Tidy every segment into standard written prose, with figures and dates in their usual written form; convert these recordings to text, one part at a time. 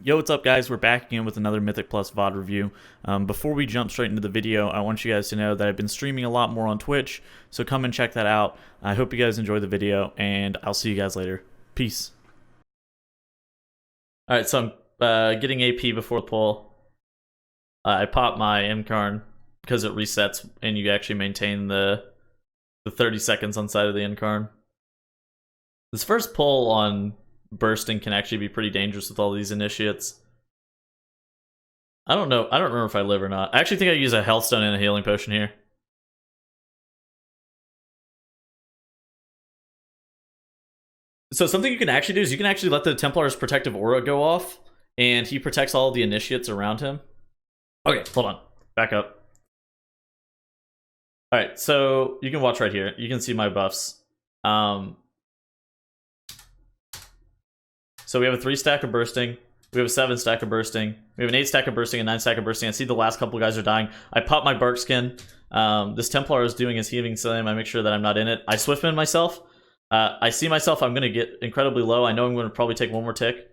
Yo, what's up guys? We're back again with another Mythic Plus VOD review. Before we jump straight into the video, I want you guys to know that I've been streaming a lot more on Twitch, so come and check that out. I hope you guys enjoy the video, and I'll see you guys later. Peace. Alright, so I'm getting AP before the pull. I pop my Incarn because it resets, and you actually maintain the 30 seconds on side of the Incarn. This first pull on bursting can actually be pretty dangerous with all these initiates. I don't know. I don't remember if I live or not. I actually think I use a health stone and a healing potion here. So something you can actually do is you can actually let the Templar's protective aura go off, and he protects all of the initiates around him. Okay, hold on. Back up. Alright, so you can watch right here. You can see my buffs. So we have a 3 stack of bursting, we have a 7 stack of bursting, we have an 8 stack of bursting, a 9 stack of bursting. I see the last couple guys are dying. I pop my bark skin. This Templar is doing his healing slam. I make sure that I'm not in it. I swiftman myself. I see myself, I'm going to get incredibly low. I know I'm going to probably take one more tick.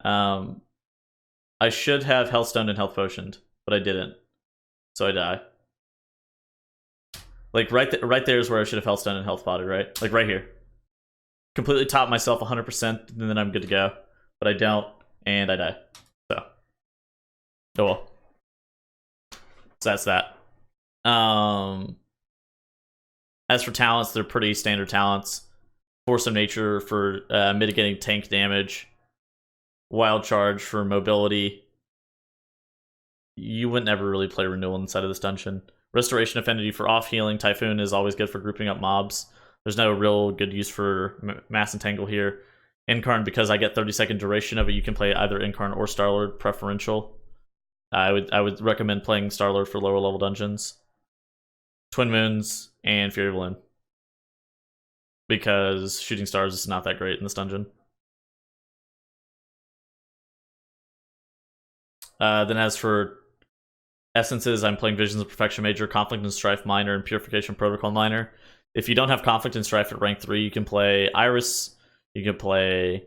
I should have health stoned and health potioned, but I didn't. So I die. Like right there is where I should have health stoned and health potted, right? Like right here. Completely top myself 100%, and then I'm good to go. But I don't, and I die. So, oh well. So that's that. As for talents, they're pretty standard talents. Force of Nature for mitigating tank damage. Wild Charge for mobility. You wouldn't ever really play Renewal inside of this dungeon. Restoration Affinity for off healing. Typhoon is always good for grouping up mobs. There's no real good use for Mass Entangle here. Incarn, because I get 30-second duration of it, you can play either Incarn or Starlord preferential. I would recommend playing Starlord for lower level dungeons. Twin Moons and Fury Balloon, because Shooting Stars is not that great in this dungeon. Then as for essences, I'm playing Visions of Perfection Major, Conflict and Strife Minor, and Purification Protocol Minor. If you don't have Conflict and Strife at rank 3, you can play Iris, you can play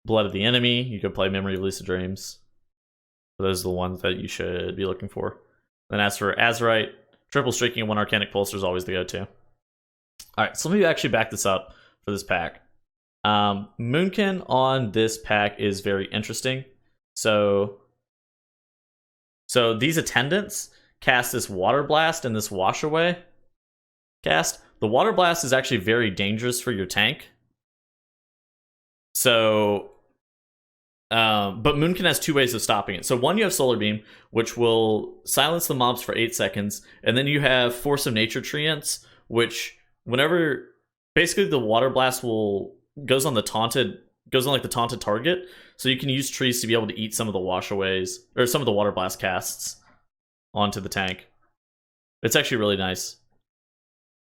Blood of the Enemy, you can play Memory of Lucid Dreams. Those are the ones that you should be looking for. Then as for Azurite, Triple Streaking and 1 Arcanic Pulsar is always the go-to. Alright, so let me actually back this up for this pack. Moonkin on this pack is very interesting. So these attendants cast this Water Blast and this Wash Away cast. The Water Blast is actually very dangerous for your tank. So, but Moonkin has 2 ways of stopping it. So one, you have Solar Beam, which will silence the mobs for 8 seconds, and then you have Force of Nature Treants, which whenever basically the Water Blast goes on like the taunted target, so you can use trees to be able to eat some of the washaways or some of the Water Blast casts onto the tank. It's actually really nice.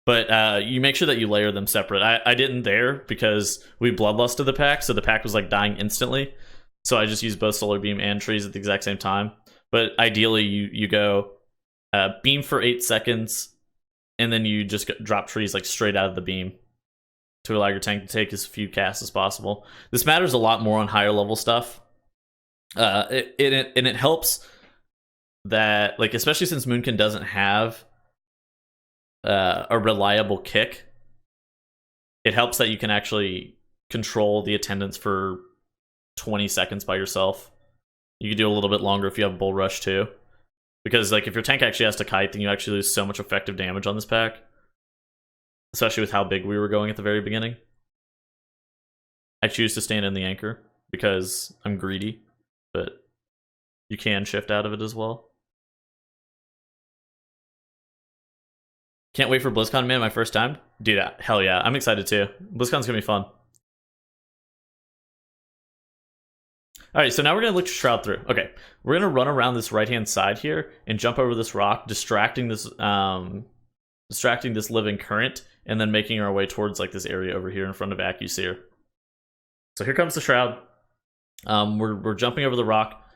But you make sure that you layer them separate. I didn't there because we bloodlusted the pack, so the pack was like dying instantly. So I just used both Solar Beam and trees at the exact same time. But ideally, you go beam for 8 seconds, and then you just drop trees like straight out of the beam to allow your tank to take as few casts as possible. This matters a lot more on higher level stuff. It helps that, like, especially since Moonkin doesn't have a reliable kick, it helps that you can actually control the attendance for 20 seconds by yourself. You can do a little bit longer if you have Bull Rush too, because like if your tank actually has to kite, then you actually lose so much effective damage on this pack, especially with how big we were going at the very beginning. I choose to stand in the anchor because I'm greedy, but you can shift out of it as well. Can't wait for BlizzCon, man. My first time. Dude, hell yeah. I'm excited too. BlizzCon's gonna be fun. Alright, so now we're gonna look to Shroud through. Okay, we're gonna run around this right-hand side here and jump over this rock, distracting this living current, and then making our way towards like this area over here in front of Accuseer. So here comes the Shroud. We're jumping over the rock.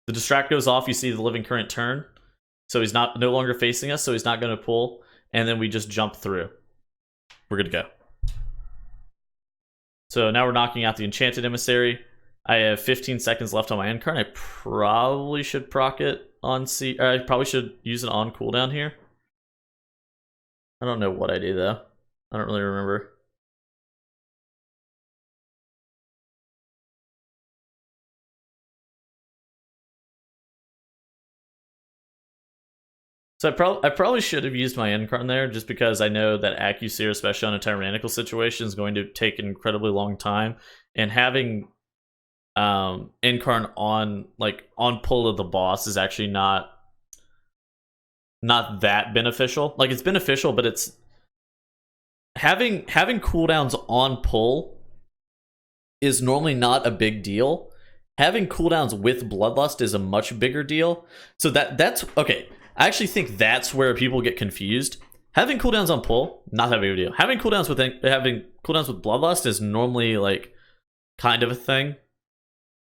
The distract goes off, you see the living current turn. So he's no longer facing us, so he's not gonna pull. And then we just jump through. We're good to go. So now we're knocking out the Enchanted Emissary. I have 15 seconds left on my end card. I probably should proc it on C. Or I probably should use it on cooldown here. I don't know what I do though. I don't really remember. So I probably should have used my Incarn there, just because I know that Accuseer, especially on a tyrannical situation, is going to take an incredibly long time, and having Incarn on pull of the boss is actually not that beneficial. Like, it's beneficial, but it's having cooldowns on pull is normally not a big deal. Having cooldowns with Bloodlust is a much bigger deal. So that's okay. I actually think that's where people get confused. Having cooldowns on pull, not that big of a deal. Having cooldowns with Bloodlust is normally like kind of a thing.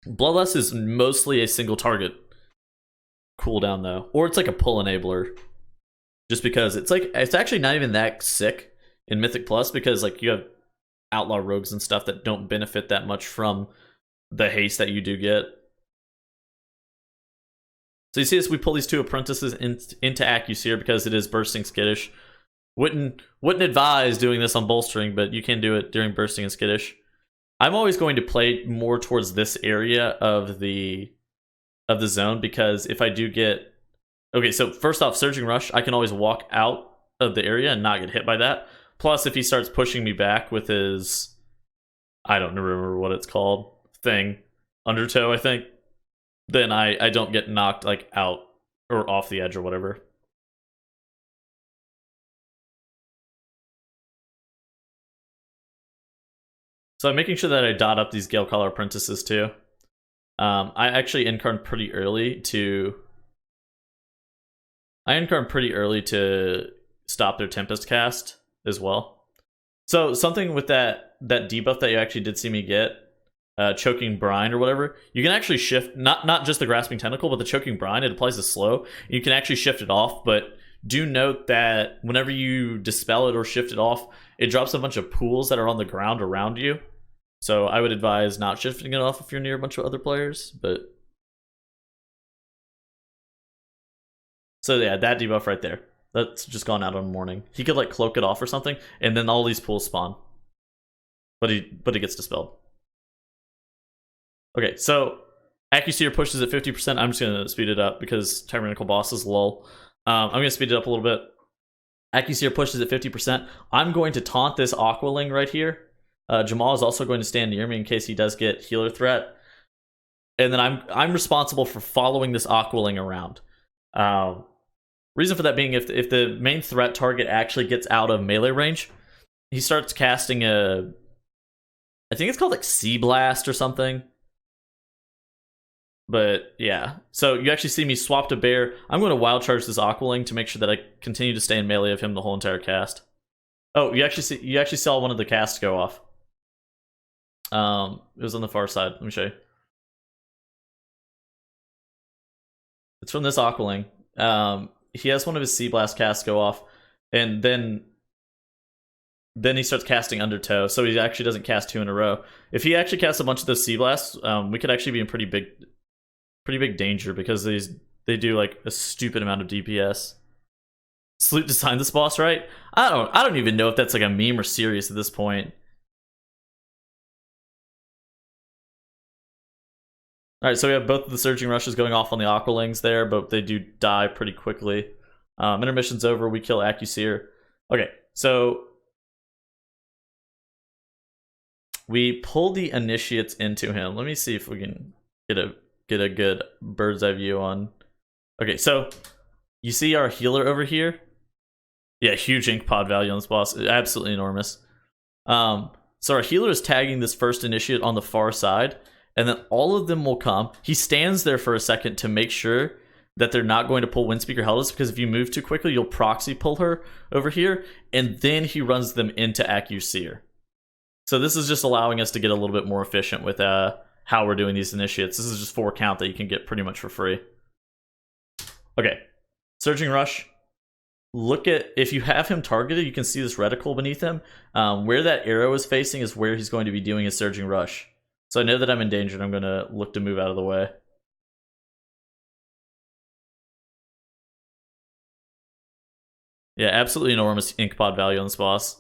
Bloodlust is mostly a single target cooldown though, or it's like a pull enabler. Just because it's actually not even that sick in Mythic Plus, because like you have outlaw rogues and stuff that don't benefit that much from the haste that you do get. So you see this, we pull these two apprentices into Accuseer because it is bursting skittish. Wouldn't advise doing this on bolstering, but you can do it during bursting and skittish. I'm always going to play more towards this area of the zone, because if I do get... Okay, so first off, Surging Rush, I can always walk out of the area and not get hit by that. Plus, if he starts pushing me back with his... I don't remember what it's called. Thing. Undertow, I think. Then I don't get knocked like out or off the edge or whatever. So I'm making sure that I dot up these Galecaller apprentices too. I actually Incarn pretty early to stop their Tempest cast as well. So something with that debuff that you actually did see me get, Choking Brine or whatever, you can actually shift, not just the Grasping Tentacle, but the Choking Brine. It applies to slow. You can actually shift it off, but do note that whenever you dispel it or shift it off, it drops a bunch of pools that are on the ground around you. So I would advise not shifting it off if you're near a bunch of other players, but... So yeah, that debuff right there. That's just gone out on morning. He could like cloak it off or something, and then all these pools spawn. But it gets dispelled. Okay, so Accuseer pushes at 50%. I'm just going to speed it up because Tyrannical Boss is lull. I'm going to speed it up a little bit. Accuseer pushes at 50%. I'm going to taunt this Aqualing right here. Jamal is also going to stand near me in case he does get healer threat. And then I'm responsible for following this Aqualing around. Reason for that being, if the main threat target actually gets out of melee range, he starts casting a... I think it's called like Sea Blast or something. But yeah, so you actually see me swap to bear. I'm going to wild charge this Aqualing to make sure that I continue to stay in melee of him the whole entire cast. Oh, you actually saw one of the casts go off. It was on the far side. Let me show you. It's from this Aqualing. He has one of his Sea Blast casts go off, and then he starts casting Undertow, so he actually doesn't cast two in a row. If he actually casts a bunch of those Sea Blasts, we could actually be in pretty big danger, because they do like a stupid amount of DPS. Sleep designed this boss, right? I don't even know if that's like a meme or serious at this point. Alright, so we have both of the Surging Rushes going off on the Aqualings there, but they do die pretty quickly. Intermission's over, we kill Accuseer. Okay, so we pull the Initiates into him. Let me see if we can get a good bird's eye view on... Okay, so you see our healer over here? Yeah, huge ink pod value on this boss. Absolutely enormous. So our healer is tagging this first Initiate on the far side, and then all of them will come. He stands there for a second to make sure that they're not going to pull Windspeaker Hellas, because if you move too quickly, you'll proxy pull her over here, and then he runs them into Accuseer. So this is just allowing us to get a little bit more efficient with how we're doing these Initiates. This is just 4 count that you can get pretty much for free. Okay, Surging Rush. Look at, if you have him targeted, you can see this reticle beneath him. Where that arrow is facing is where he's going to be doing his Surging Rush. So I know that I'm in danger and I'm going to look to move out of the way. Yeah, absolutely enormous ink pod value on this boss.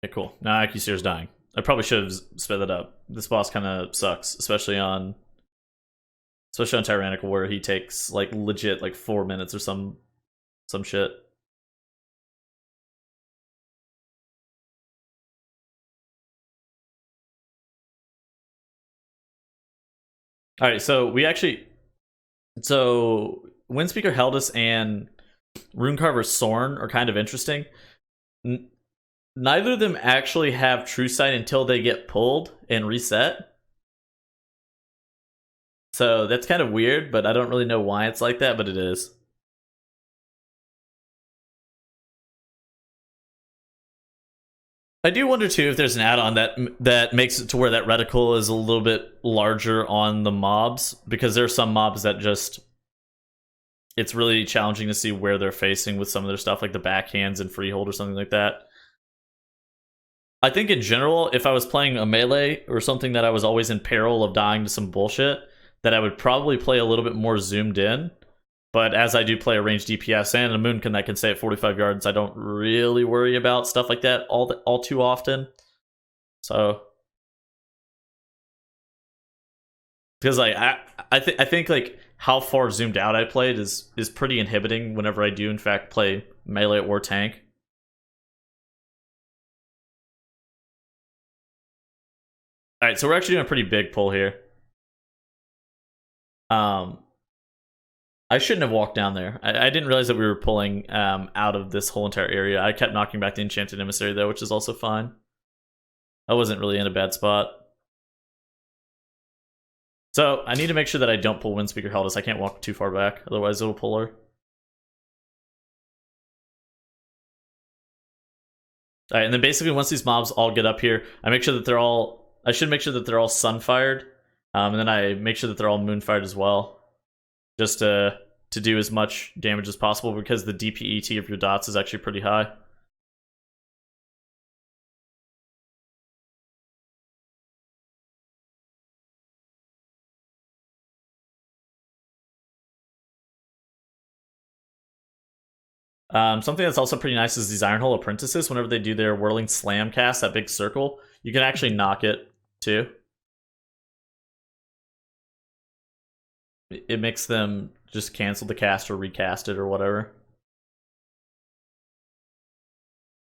Okay, cool. Now Akisir's dying. I probably should have sped that up. This boss kind of sucks, especially on Tyrannical, where he takes like legit like 4 minutes or some shit. All right, so Windspeaker Heldus and Runecarver Sorn are kind of interesting. N- Neither of them actually have True Sight until they get pulled and reset. So that's kind of weird, but I don't really know why it's like that, but it is. I do wonder too if there's an add-on that makes it to where that reticle is a little bit larger on the mobs, because there are some mobs that just it's really challenging to see where they're facing with some of their stuff, like the backhands and freehold or something like that. I think in general, if I was playing a melee or something that I was always in peril of dying to some bullshit, that I would probably play a little bit more zoomed in. But as I do play a ranged DPS and a Moonkin that can stay at 45 yards, I don't really worry about stuff like that all too often. So, because like I think like how far zoomed out I played is pretty inhibiting whenever I do in fact play melee or tank. All right, so we're actually doing a pretty big pull here. Um, I shouldn't have walked down there. I didn't realize that we were pulling out of this whole entire area. I kept knocking back the Enchanted Emissary though, which is also fine. I wasn't really in a bad spot. So I need to make sure that I don't pull Windspeaker Heldus. I can't walk too far back, otherwise it'll pull her. All right, and then basically once these mobs all get up here, I make sure that they're all. I should make sure that they're all sun fired, and then I make sure that they're all moon fired as well, just to do as much damage as possible because the DPET of your dots is actually pretty high. Something that's also pretty nice is these Iron Hole Apprentices. Whenever they do their Whirling Slam cast, that big circle, you can actually knock it too. It makes them just cancel the cast or recast it or whatever.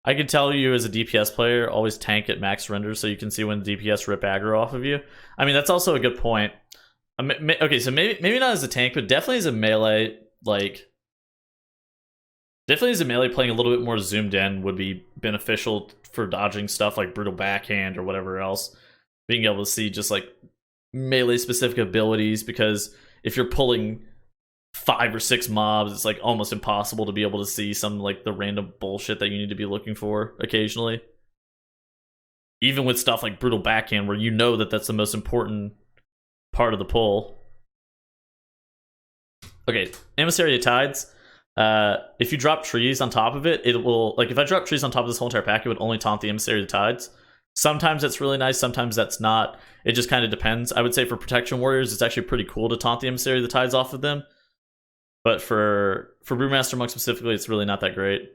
I can tell you as a DPS player, always tank at max render so you can see when DPS rip aggro off of you. I mean, that's also a good point. Okay, so maybe not as a tank, but definitely as a melee, like definitely as a melee playing a little bit more zoomed in would be beneficial for dodging stuff like brutal backhand or whatever else. Being able to see just like melee specific abilities, because if you're pulling 5 or 6 mobs, it's like almost impossible to be able to see some like the random bullshit that you need to be looking for occasionally. Even with stuff like brutal backhand, where you know that that's the most important part of the pull. Okay, Emissary of Tides. If you drop trees on top of it, it will like if I drop trees on top of this whole entire pack, it would only taunt the Emissary of Tides. Sometimes that's really nice, sometimes that's not. It just kind of depends. I would say for protection warriors, it's actually pretty cool to taunt the Emissary of the Tides off of them. But for Brewmaster Monk specifically, it's really not that great.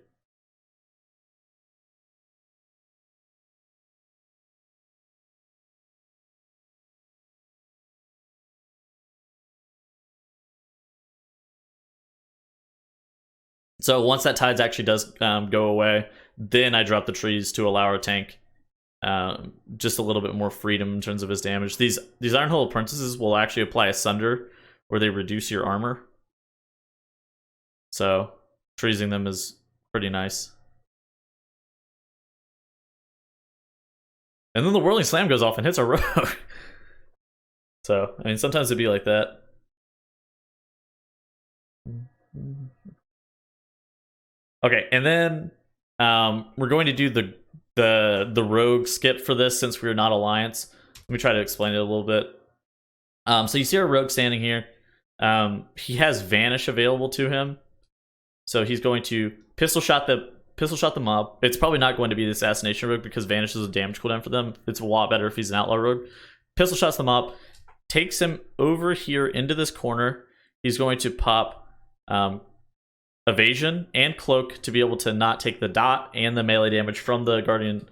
So once that tides actually does go away, then I drop the trees to allow our tank just a little bit more freedom in terms of his damage. These Iron Hole Apprentices will actually apply a Sunder, where they reduce your armor. So freezing them is pretty nice. And then the Whirling Slam goes off and hits a rogue. So I mean, sometimes it'd be like that. Okay, and then we're going to do the rogue skip for this since we're not alliance. Let me try to explain it a little bit. So you see our rogue standing here. He has vanish available to him, so he's going to pistol shot the mob. It's probably not going to be the assassination rogue because vanish is a damage cooldown for them. It's a lot better if he's an outlaw rogue. Pistol shots the mob, takes him over here into this corner. He's going to pop evasion and cloak to be able to not take the dot and the melee damage from the guardian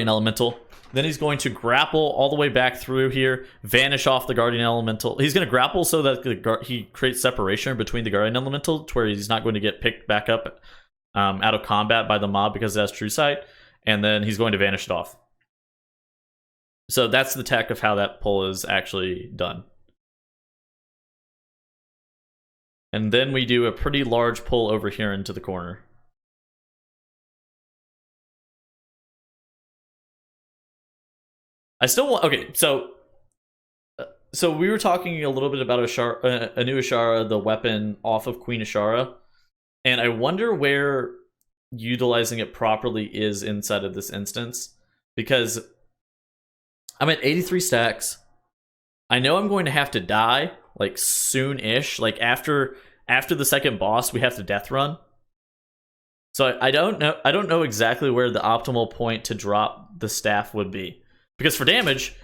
elemental. Then he's going to grapple all the way back through here, vanish off the guardian elemental. He's going to grapple so that he creates separation between the guardian elemental to where he's not going to get picked back up out of combat by the mob because it has true sight, and then he's going to vanish it off. So that's the tech of how that pull is actually done. And then we do a pretty large pull over here into the corner. I still want... Okay, so we were talking a little bit about a new Ashara, the weapon off of Queen Ashara, and I wonder where utilizing it properly is inside of this instance, because I'm at 83 stacks. I know I'm going to have to die, like, soon-ish. Like, after the second boss, we have to death run. So I don't know exactly where the optimal point to drop the staff would be. Because for damage,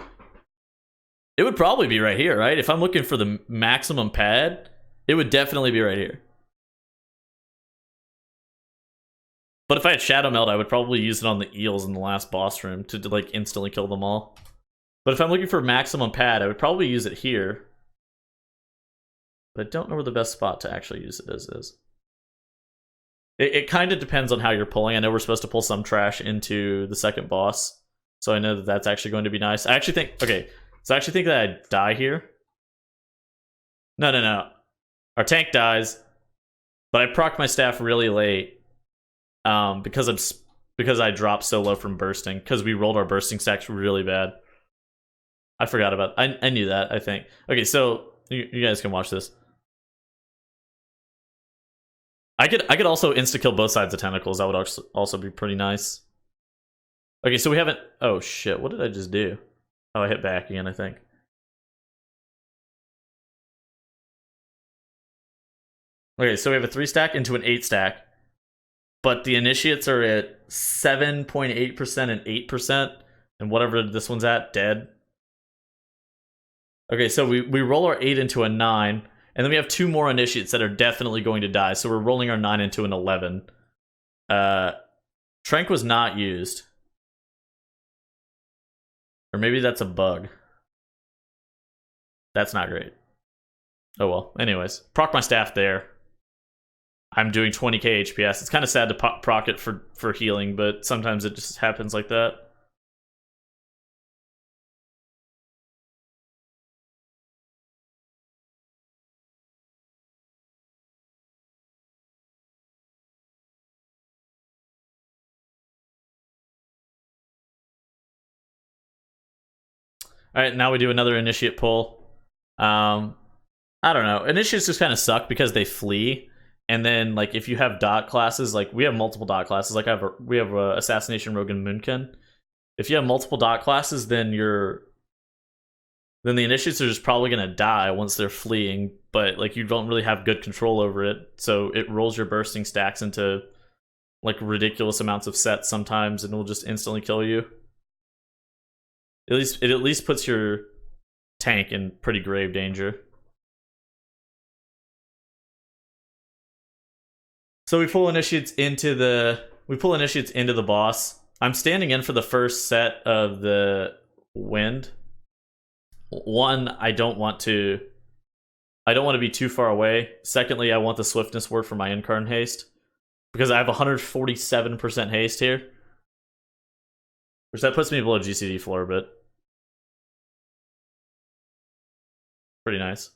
it would probably be right here, right? If I'm looking for the maximum pad, it would definitely be right here. But if I had Shadow Meld, I would probably use it on the eels in the last boss room to like instantly kill them all. But if I'm looking for maximum pad, I would probably use it here. But I don't know where the best spot to actually use it is. It kind of depends on how you're pulling. I know we're supposed to pull some trash into the second boss, so I know that that's actually going to be nice. I actually think... Okay, so I actually think that I die here. No. Our tank dies, but I proc my staff really late because I dropped so low from bursting, because we rolled our bursting stacks really bad. I forgot about... I knew that, I think. Okay, so you guys can watch this. I could also insta-kill both sides of tentacles. That would also be pretty nice. Okay, so we haven't... Oh, shit. What did I just do? Oh, I hit back again, I think. Okay, so we have a 3-stack into an 8-stack. But the initiates are at 7.8% and 8%. And whatever this one's at, dead. Okay, so we roll our 8 into a 9. And then we have 2 more initiates that are definitely going to die. So we're rolling our 9 into an 11. Trank was not used. Or maybe that's a bug. That's not great. Oh well. Anyways, proc my staff there. I'm doing 20k HPS. It's kind of sad to proc it for healing, but sometimes it just happens like that. All right, now we do another initiate pull. I don't know. Initiates just kind of suck because they flee, and then like if you have dot classes, like we have multiple dot classes. Like we have assassination rogue and Moonkin. If you have multiple dot classes, then the initiates are just probably gonna die once they're fleeing. But like you don't really have good control over it, so it rolls your bursting stacks into like ridiculous amounts of sets sometimes, and will just instantly kill you. It at least puts your tank in pretty grave danger. So we pull initiates into the boss. I'm standing in for the first set of the wind. One, I don't want to be too far away. Secondly, I want the swiftness word for my incarn haste, because I have 147% haste here, which that puts me below GCD floor, but pretty nice.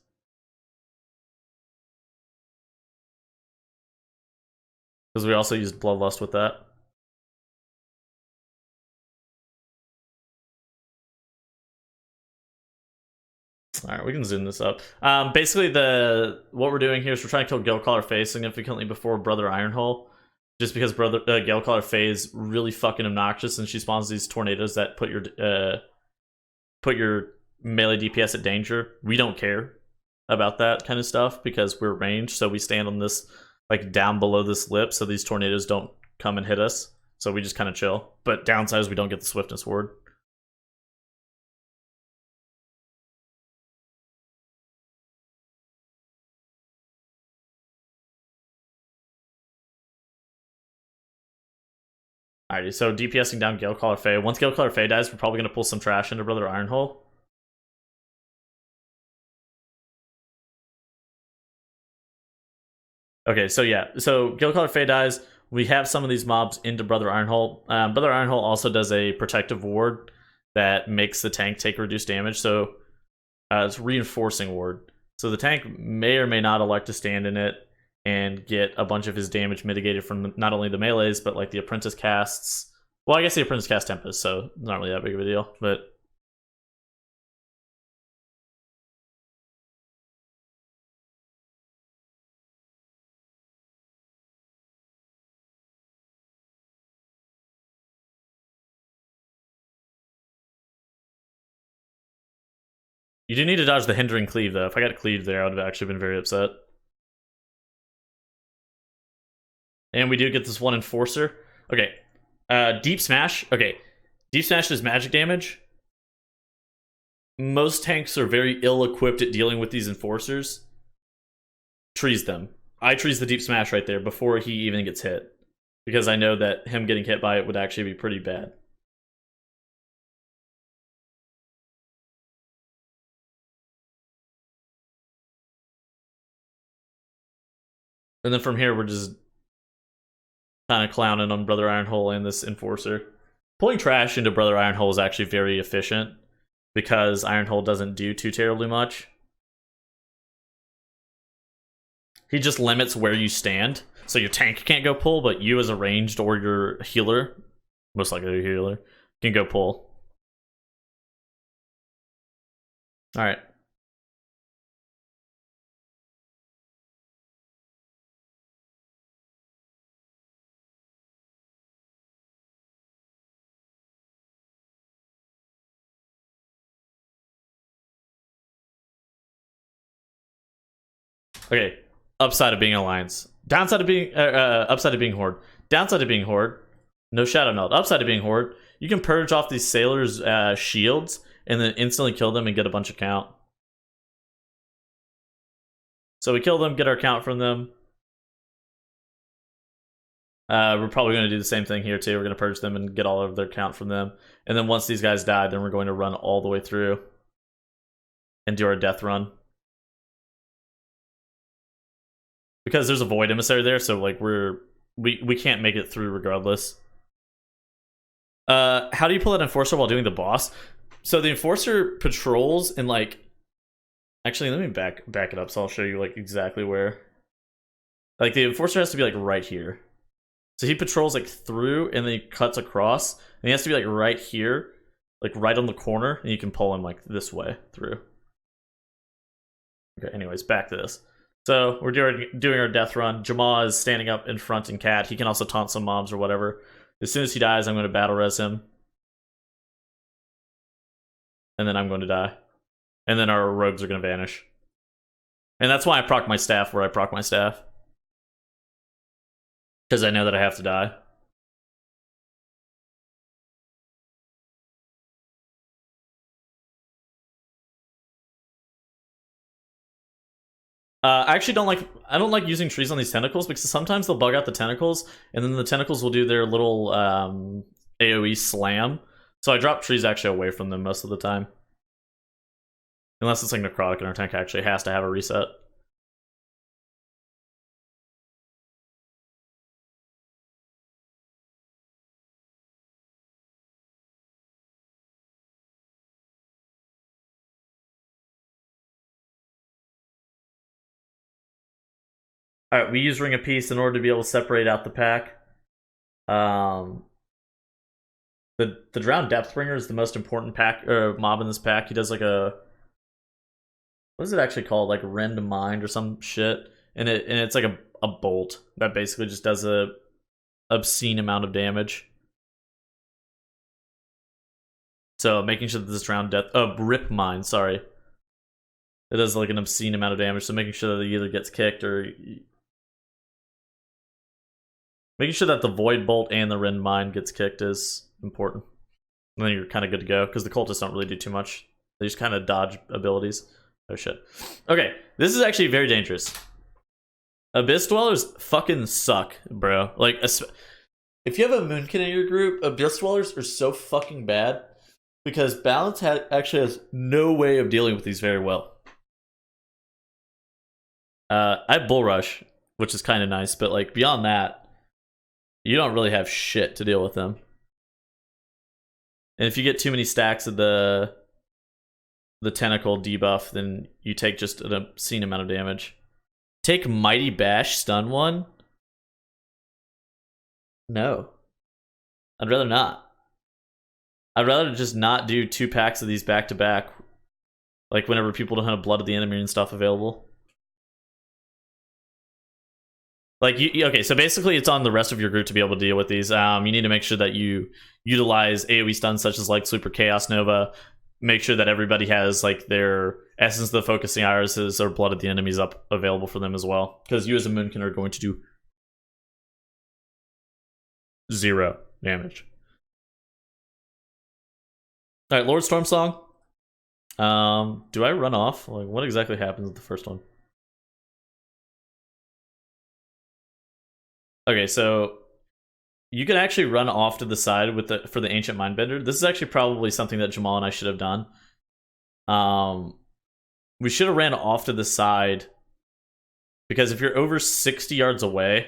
Because we also used Bloodlust with that. Alright, we can zoom this up. Basically, what we're doing here is we're trying to kill Guildcaller Face significantly before Brother Ironhull, just because brother Galecaller Faye is really fucking obnoxious, and she spawns these tornadoes that put your melee DPS at danger. We don't care about that kind of stuff because we're ranged, so we stand on this like down below this lip, so these tornadoes don't come and hit us. So we just kind of chill. But downside is we don't get the swiftness ward. Alrighty, so DPSing down Galecaller Faye. Once Galecaller Faye dies, we're probably going to pull some trash into Brother Ironhole. Okay, so yeah, so Galecaller Faye dies. We have some of these mobs into Brother Ironhole. Brother Ironhole also does a protective ward that makes the tank take reduced damage. So it's reinforcing ward. So the tank may or may not elect to stand in it and get a bunch of his damage mitigated from not only the melees, but like the apprentice casts. Well, I guess the apprentice cast Tempest, so not really that big of a deal. But you do need to dodge the hindering cleave, though. If I got cleaved there, I would have actually been very upset. And we do get this one enforcer. Okay. Deep Smash. Okay. Deep Smash is magic damage. Most tanks are very ill-equipped at dealing with these enforcers. Trees them. I trees the Deep Smash right there before he even gets hit. Because I know that him getting hit by it would actually be pretty bad. And then from here, we're just kind of clowning on Brother Ironhole and this enforcer. Pulling trash into Brother Ironhole is actually very efficient because Ironhole doesn't do too terribly much. He just limits where you stand. So your tank can't go pull, but you as a ranged or your healer, most likely a healer, can go pull. Alright. Okay. Upside of being Alliance. Downside of being upside of being Horde. Downside of being Horde. No Shadow Meld. Upside of being Horde. You can purge off these sailors' shields and then instantly kill them and get a bunch of count. So we kill them, get our count from them. We're probably going to do the same thing here too. We're going to purge them and get all of their count from them. And then once these guys die, then we're going to run all the way through and do our death run. Because there's a Void Emissary there, so like we can't make it through regardless. How do you pull an Enforcer while doing the boss? So the Enforcer patrols and like... Actually, let me back it up so I'll show you like exactly where. Like the Enforcer has to be like right here. So he patrols like through and then he cuts across. And he has to be like right here, like right on the corner, and you can pull him like this way through. Okay, anyways, back to this. So we're doing our death run. Jamal is standing up in front in Cat. He can also taunt some mobs or whatever. As soon as he dies, I'm going to battle res him. And then I'm going to die. And then our rogues are going to vanish. And that's why I proc my staff where I proc my staff. Because I know that I have to die. I actually don't like using trees on these tentacles because sometimes they'll bug out the tentacles and then the tentacles will do their little AoE slam. So I drop trees actually away from them most of the time. Unless it's like necrotic and our tank actually has to have a reset. Alright, we use Ring of Peace in order to be able to separate out the pack. The Drowned Depthbringer is the most important pack mob in this pack. He does like a... What is it actually called? Like Rend Mind or some shit. And it's like a bolt that basically just does a obscene amount of damage. So making sure that this drowned death, rip mine, sorry, it does like an obscene amount of damage. So making sure that it either gets kicked or making sure that the void bolt and the rend mine gets kicked is important. And then you're kind of good to go because the cultists don't really do too much. They just kind of dodge abilities. Oh shit. Okay, this is actually very dangerous. Abyss Dwellers fucking suck, bro. Like, if you have a Moonkin in your group, Abyss Dwellers are so fucking bad because Balance actually has no way of dealing with these very well. I have Bull Rush, which is kind of nice, but like beyond that, you don't really have shit to deal with them. And if you get too many stacks of the tentacle debuff, then you take just an obscene amount of damage. Take Mighty Bash stun 1? No. I'd rather not. I'd rather just not do 2 packs of these back to back. Like whenever people don't have Blood of the Enemy and stuff available. Like, okay, so basically it's on the rest of your group to be able to deal with these. You need to make sure that you utilize AoE stuns such as like Sleeper Chaos Nova. Make sure that everybody has like their Essence of the Focusing Irises or Blood of the Enemies up available for them as well. Because you as a Moonkin are going to do 0 damage. Alright, Lord Stormsong. Do I run off? Like, what exactly happens with the first one? Okay, so you can actually run off to the side with for the Ancient Mindbender. This is actually probably something that Jamal and I should have done. We should have ran off to the side because if you're over 60 yards away,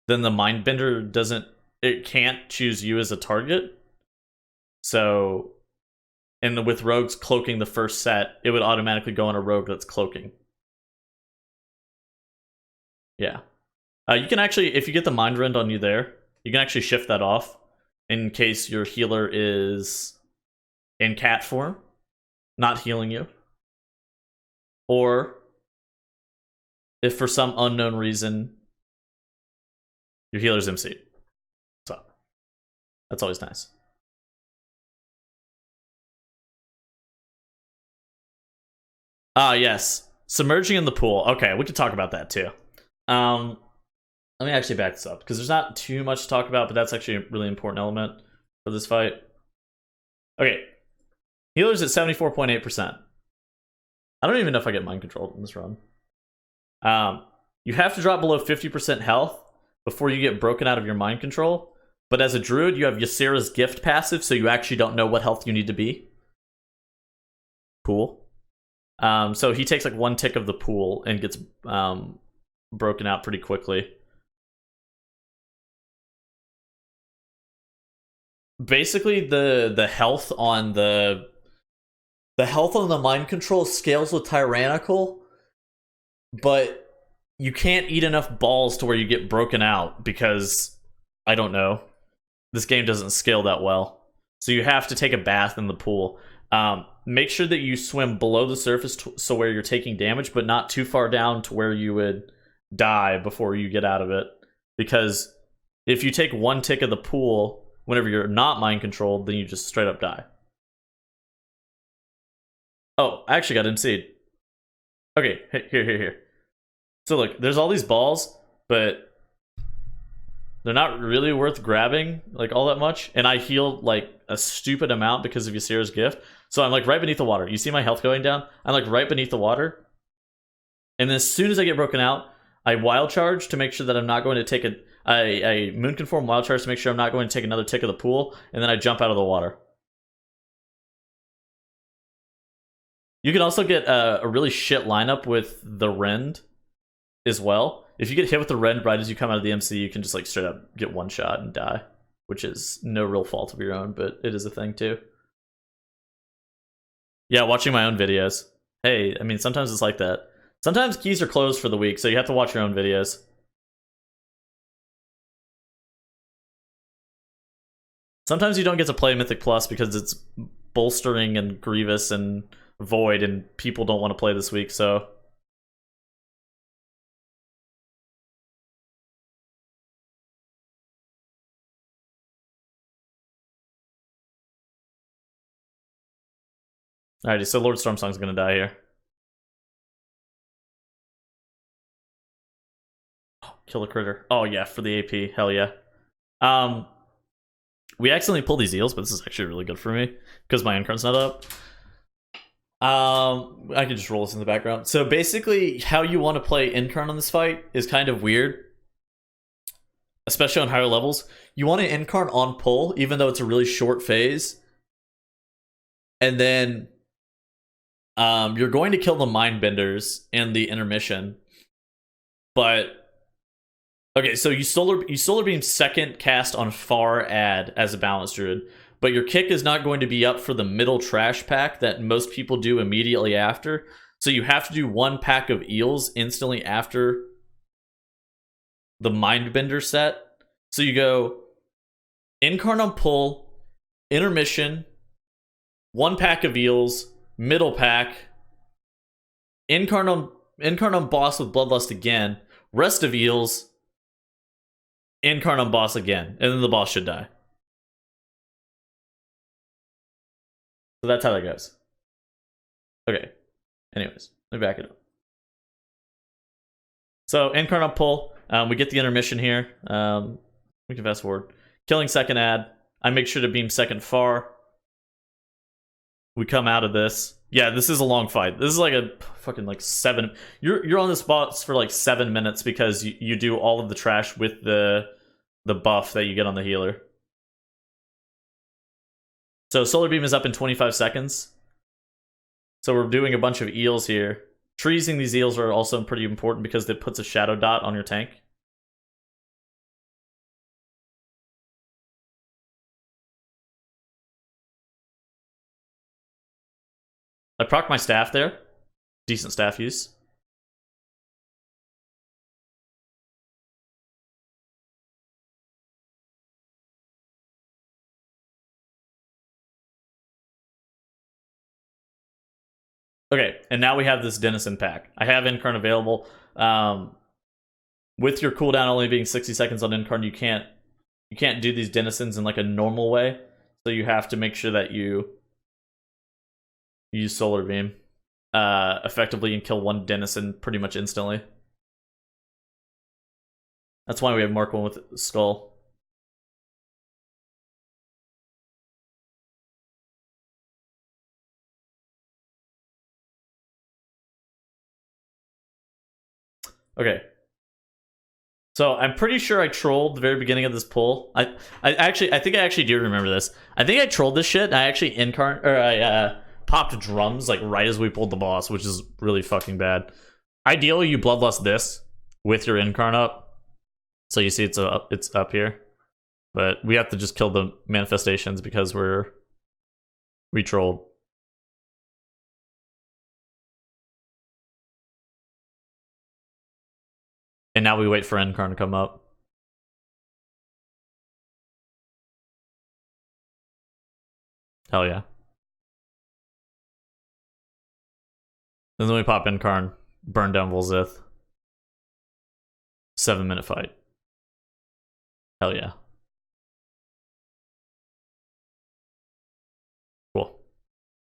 then the Mindbender can't choose you as a target. So, and with rogues cloaking the first set, it would automatically go on a rogue that's cloaking. Yeah. You can actually, if you get the Mind Rend on you there, you can actually shift that off in case your healer is in cat form, not healing you. Or if for some unknown reason your healer's MC. So that's always nice. Yes. Submerging in the pool. Okay, we could talk about that too. Let me actually back this up because there's not too much to talk about, but that's actually a really important element for this fight. Okay, healer's at 74.8%. I don't even know if I get mind controlled in this run. You have to drop below 50% health before you get broken out of your mind control. But as a druid, you have Ysera's gift passive, so you actually don't know what health you need to be. Cool. So he takes like 1 tick of the pool and gets broken out pretty quickly. Basically, the health on the mind control scales with tyrannical, but you can't eat enough balls to where you get broken out because I don't know, this game doesn't scale that well. So you have to take a bath in the pool. Make sure that you swim below the surface so where you're taking damage, but not too far down to where you would die before you get out of it. Because if you take 1 tick of the pool whenever you're not mind controlled, then you just straight up die. Oh, I actually got MC'd. Okay, here. So look, there's all these balls, but they're not really worth grabbing like all that much. And I healed like a stupid amount because of Ysera's gift. So I'm like right beneath the water. You see my health going down? I'm like right beneath the water. And then as soon as I get broken out, I wild charge to make sure that I'm not going to take a Moonconform wild charge to make sure I'm not going to take another tick of the pool, and then I jump out of the water. You can also get a really shit lineup with the Rend as well. If you get hit with the Rend right as you come out of the MC, you can just like straight up get 1 shot and die, which is no real fault of your own, but it is a thing too. Yeah, watching my own videos. Hey, I mean, sometimes it's like that. Sometimes keys are closed for the week, so you have to watch your own videos. Sometimes you don't get to play Mythic Plus because it's bolstering and Grievous and Void, and people don't want to play this week, so... Alrighty, so Lord Stormsong's gonna die here. Oh, kill the critter. Oh yeah, for the AP. Hell yeah. We accidentally pulled these eels, but this is actually really good for me because my Incarn's not up. I can just roll this in the background. So basically, how you want to play Incarn on this fight is kind of weird, especially on higher levels. You want to Incarn on pull, even though it's a really short phase, and then you're going to kill the Mindbenders and the intermission. But okay, so you solar beam second cast on far ad as a balanced druid, but your kick is not going to be up for the middle trash pack that most people do immediately after. So you have to do one pack of eels instantly after the Mindbender set. So you go Incarn on pull, intermission, one pack of eels, middle pack, Incarn on boss with Bloodlust again, rest of eels, Incarn on boss again, and then the boss should die. So that's how that goes. Okay. Anyways, let me back it up. So Incarn on pull, we get the intermission here. We can fast forward. Killing second ad. I make sure to beam second far. We come out of this. Yeah, this is a long fight. This is like a fucking like 7. You're on this boss for like 7 minutes because you do all of the trash with the buff that you get on the healer. So Solar Beam is up in 25 seconds. So we're doing a bunch of eels here. Treesing these eels are also pretty important because it puts a shadow dot on your tank. I proc my staff there. Decent staff use. Okay, and now we have this Denizen pack. I have Incarn available. With your cooldown only being 60 seconds on Incarn, you can't do these Denizens in like a normal way. So you have to make sure that you use Solar Beam effectively and kill one Denizen pretty much instantly. That's why we have Mark 1 with Skull. Okay. So I'm pretty sure I trolled the very beginning of this pull. I think I actually do remember this. I think I trolled this shit. And I actually popped drums like right as we pulled the boss, which is really fucking bad. Ideally, you bloodlust this with your Incarn up, so you see it's up here. But we have to just kill the manifestations because we trolled. And now we wait for Incarn to come up. Hell yeah. And then we pop Incarn, burn down Volzith. 7-minute fight. Hell yeah.